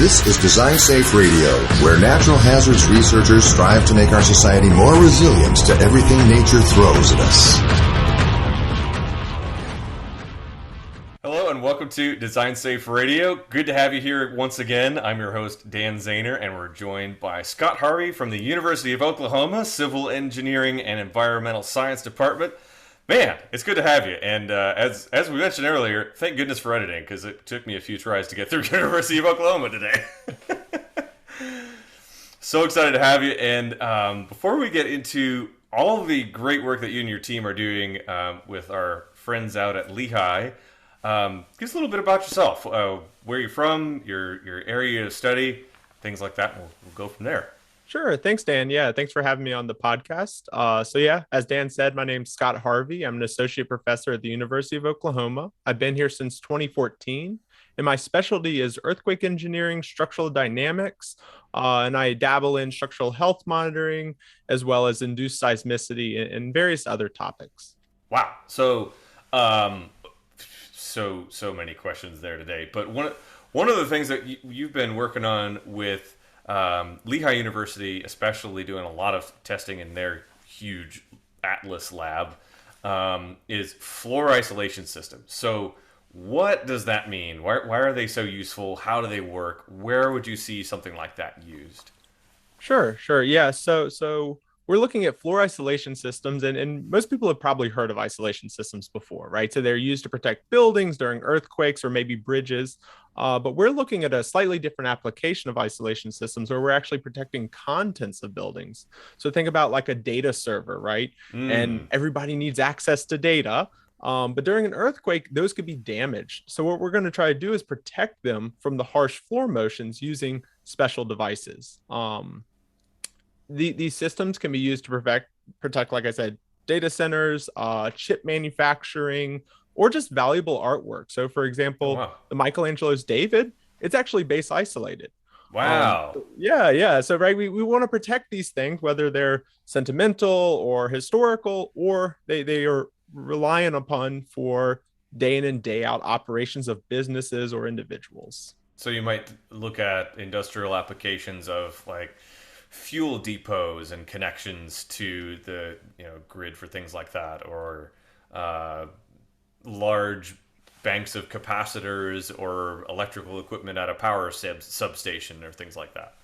This is Design Safe Radio, where natural hazards researchers strive to make our society more resilient to everything nature throws at us. Hello and welcome to Design Safe Radio. Good to have you here once again. I'm your host, Dan Zahner, and we're joined by Scott Harvey from the University of Oklahoma, Civil Engineering and Environmental Science Department. Man, it's good to have you. And as we mentioned earlier, thank goodness for editing, because it took me a few tries to get through University of Oklahoma today. So excited to have you. And before we get into all of the great work that you and your team are doing with our friends out at Lehigh, give us a little bit about yourself, where you're from, your area of study, things like that, and we'll go from there. Sure. Thanks, Dan. Yeah, thanks for having me on the podcast. As Dan said, my name's Scott Harvey. I'm an associate professor at the University of Oklahoma. I've been here since 2014, and my specialty is earthquake engineering, structural dynamics, and I dabble in structural health monitoring, as well as induced seismicity and various other topics. Wow. So many questions there today. But one of the things that you've been working on with Lehigh University, especially doing a lot of testing in their huge Atlas lab, is floor isolation systems. So what does that mean? Why are they so useful? How do they work? Where would you see something like that used? Sure. Yeah. So we're looking at floor isolation systems, and most people have probably heard of isolation systems before, right? So they're used to protect buildings during earthquakes or maybe bridges. But we're looking at a slightly different application of isolation systems where we're actually protecting contents of buildings. So think about like a data server, right? And everybody needs access to data. But during an earthquake, those could be damaged. So what we're going to try to do is protect them from the harsh floor motions using special devices. These systems can be used to protect, like I said, data centers, chip manufacturing, or just valuable artwork. So, for example, the Michelangelo's David, it's actually base isolated. Wow. Yeah. So, right, we want to protect these things, whether they're sentimental or historical, or they are reliant upon for day in and day out operations of businesses or individuals. So you might look at industrial applications of like fuel depots and connections to the grid for things like that, or large banks of capacitors or electrical equipment at a power substation or things like that.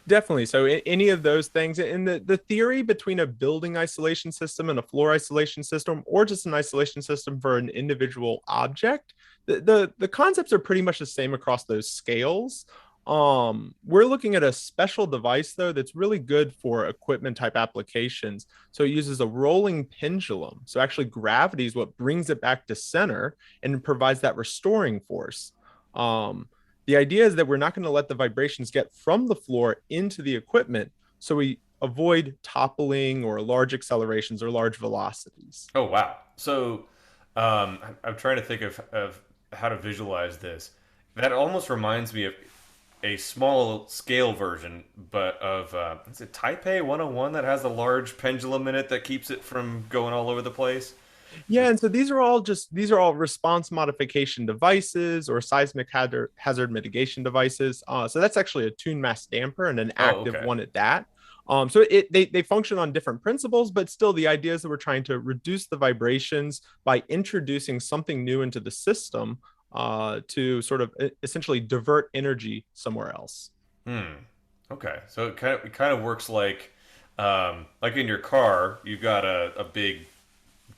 Definitely. So any of those things, and the theory between a building isolation system and a floor isolation system, or just an isolation system for an individual object, the concepts are pretty much the same across those scales. We're looking at a special device though that's really good for equipment type applications. So it uses a rolling pendulum. So actually gravity is what brings it back to center and provides that restoring force. The idea is that we're not going to let the vibrations get from the floor into the equipment, so we avoid toppling or large accelerations or large velocities. Oh wow. So I'm trying to think of how to visualize this. That almost reminds me of a small scale version, but of is it Taipei 101 that has a large pendulum in it that keeps it from going all over the place? Yeah, and so these are all response modification devices or seismic hazard mitigation devices. So that's actually a tune mass damper and an active one at that. So they function on different principles, but still the idea is that we're trying to reduce the vibrations by introducing something new into the system to sort of essentially divert energy somewhere else. Okay, so it kind of works like in your car, you've got a big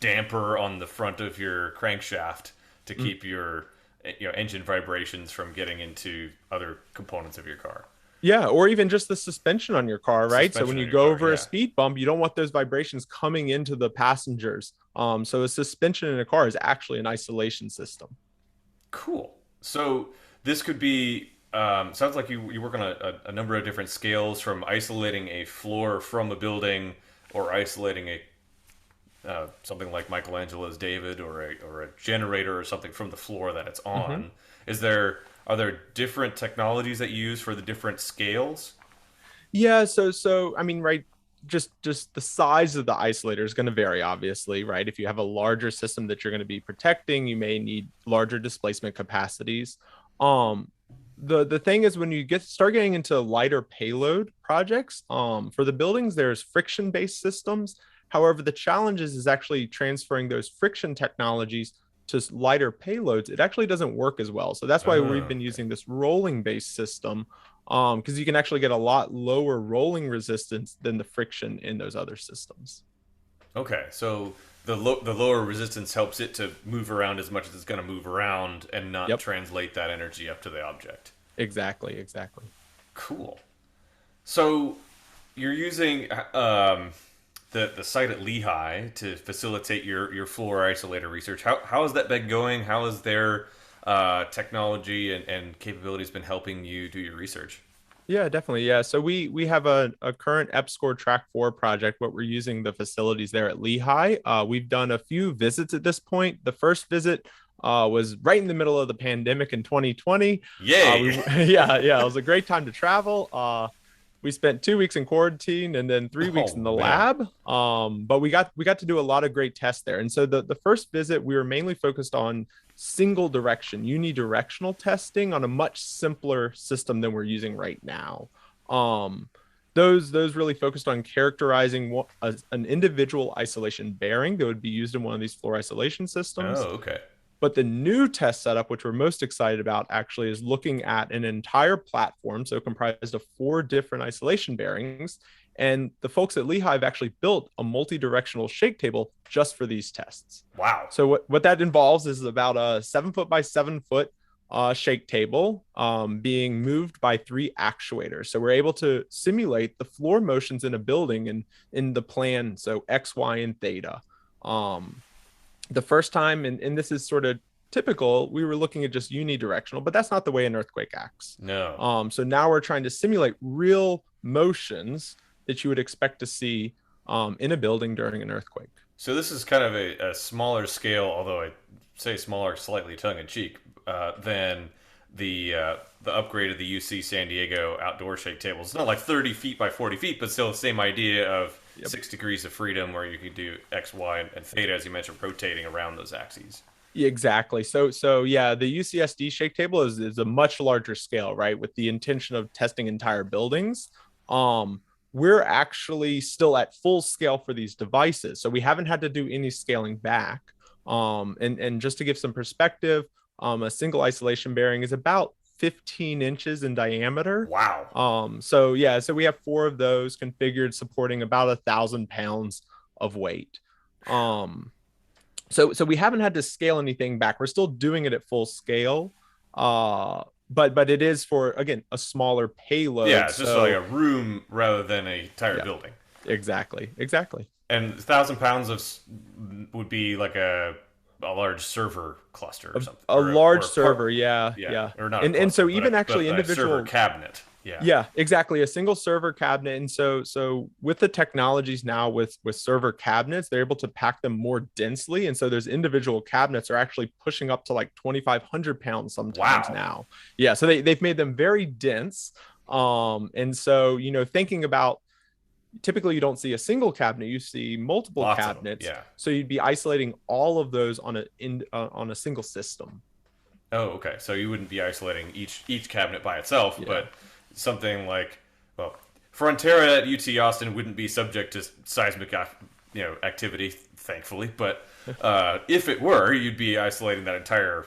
damper on the front of your crankshaft to keep your engine vibrations from getting into other components of your car. Yeah, or even just the suspension on your car, right? So when you go over a speed bump, you don't want those vibrations coming into the passengers. So a suspension in a car is actually an isolation system. Cool. So this could be sounds like you work on a number of different scales, from isolating a floor from a building, or isolating a something like Michelangelo's David, or a generator or something from the floor that it's on. Are there different technologies that you use for the different scales? Yeah, so I mean, right, just the size of the isolator is going to vary, obviously, right? If you have a larger system that you're going to be protecting, you may need larger displacement capacities. The thing is, when you start getting into lighter payload projects, for the buildings, there's friction based systems. However, the challenge is actually transferring those friction technologies to lighter payloads. It actually doesn't work as well. So that's why we've been using this rolling based system, because you can actually get a lot lower rolling resistance than the friction in those other systems. Okay, so the lower resistance helps it to move around as much as it's going to move around and not translate that energy up to the object. Exactly. Cool. So you're using the site at Lehigh to facilitate your floor isolator research. How has that been going? How has their technology and capabilities been helping you do your research? Yeah, definitely. Yeah. So we have a current EPSCoR Track 4 project, but we're using the facilities there at Lehigh. We've done a few visits at this point. The first visit was right in the middle of the pandemic in 2020. Yay! Yeah. It was a great time to travel. We spent 2 weeks in quarantine and then 3 weeks in the lab. But we got to do a lot of great tests there. And so the first visit, we were mainly focused on single direction, unidirectional testing on a much simpler system than we're using right now. Those really focused on characterizing an individual isolation bearing that would be used in one of these floor isolation systems. Oh, okay. But the new test setup, which we're most excited about, actually is looking at an entire platform, so comprised of 4 different isolation bearings. And the folks at Lehigh have actually built a multi-directional shake table just for these tests. Wow. So what that involves is about a 7 foot by 7 foot shake table being moved by 3 actuators. So we're able to simulate the floor motions in a building and in the plan, so X, Y, and theta. The first time, and this is sort of typical, we were looking at just unidirectional, but that's not the way an earthquake acts. No. So now we're trying to simulate real motions that you would expect to see in a building during an earthquake. So this is kind of a smaller scale, although I say smaller slightly tongue-in-cheek, than the upgrade of the UC San Diego outdoor shake table. It's not like 30 feet by 40 feet, but still the same idea of 6 degrees of freedom where you can do X, Y, and theta, as you mentioned, rotating around those axes. Yeah, exactly. So yeah, the UCSD shake table is a much larger scale, right? With the intention of testing entire buildings. We're actually still at full scale for these devices. So we haven't had to do any scaling back. And just to give some perspective, a single isolation bearing is about 15 inches in diameter. Wow. So we have 4 of those configured, supporting about 1,000 pounds of weight. So we haven't had to scale anything back. We're still doing it at full scale. But it is for, again, a smaller payload. Yeah, it's just like a room rather than an entire building. Exactly. And 1,000 pounds would be like a large server cluster or something. A large server, yeah. Or not. And so even actually individual server cabinet. Yeah, exactly. A single server cabinet. And so with the technologies now with server cabinets, they're able to pack them more densely. And so those individual cabinets are actually pushing up to like 2,500 pounds sometimes now. Yeah. So they've made them very dense. And so, thinking about, typically you don't see a single cabinet, you see multiple cabinets. So you'd be isolating all of those on a single system. Oh, okay. So you wouldn't be isolating each cabinet by itself, but something like, Frontera at UT Austin wouldn't be subject to seismic, activity, thankfully. But if it were, you'd be isolating that entire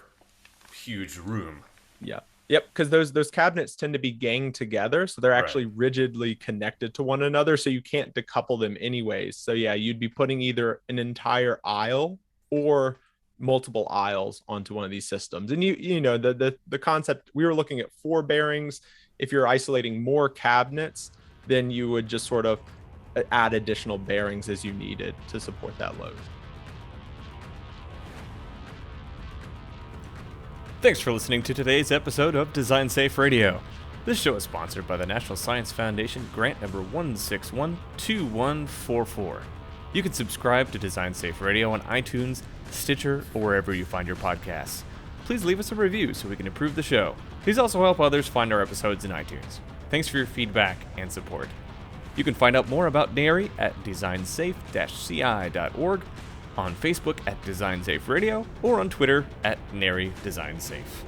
huge room. Yeah. Yep, because those cabinets tend to be ganged together, so they're actually rigidly connected to one another, so you can't decouple them anyways. So yeah, you'd be putting either an entire aisle or multiple aisles onto one of these systems. And the concept, we were looking at 4 bearings. If you're isolating more cabinets, then you would just sort of add additional bearings as you needed to support that load. Thanks for listening to today's episode of Design Safe Radio. This show is sponsored by the National Science Foundation grant number 1612144. You can subscribe to Design Safe Radio on iTunes, Stitcher, or wherever you find your podcasts. Please leave us a review so we can improve the show. Please also help others find our episodes in iTunes. Thanks for your feedback and support. You can find out more about NHERI at designsafe-ci.org, on Facebook at Design Safe Radio, or on Twitter at NHERI Design Safe.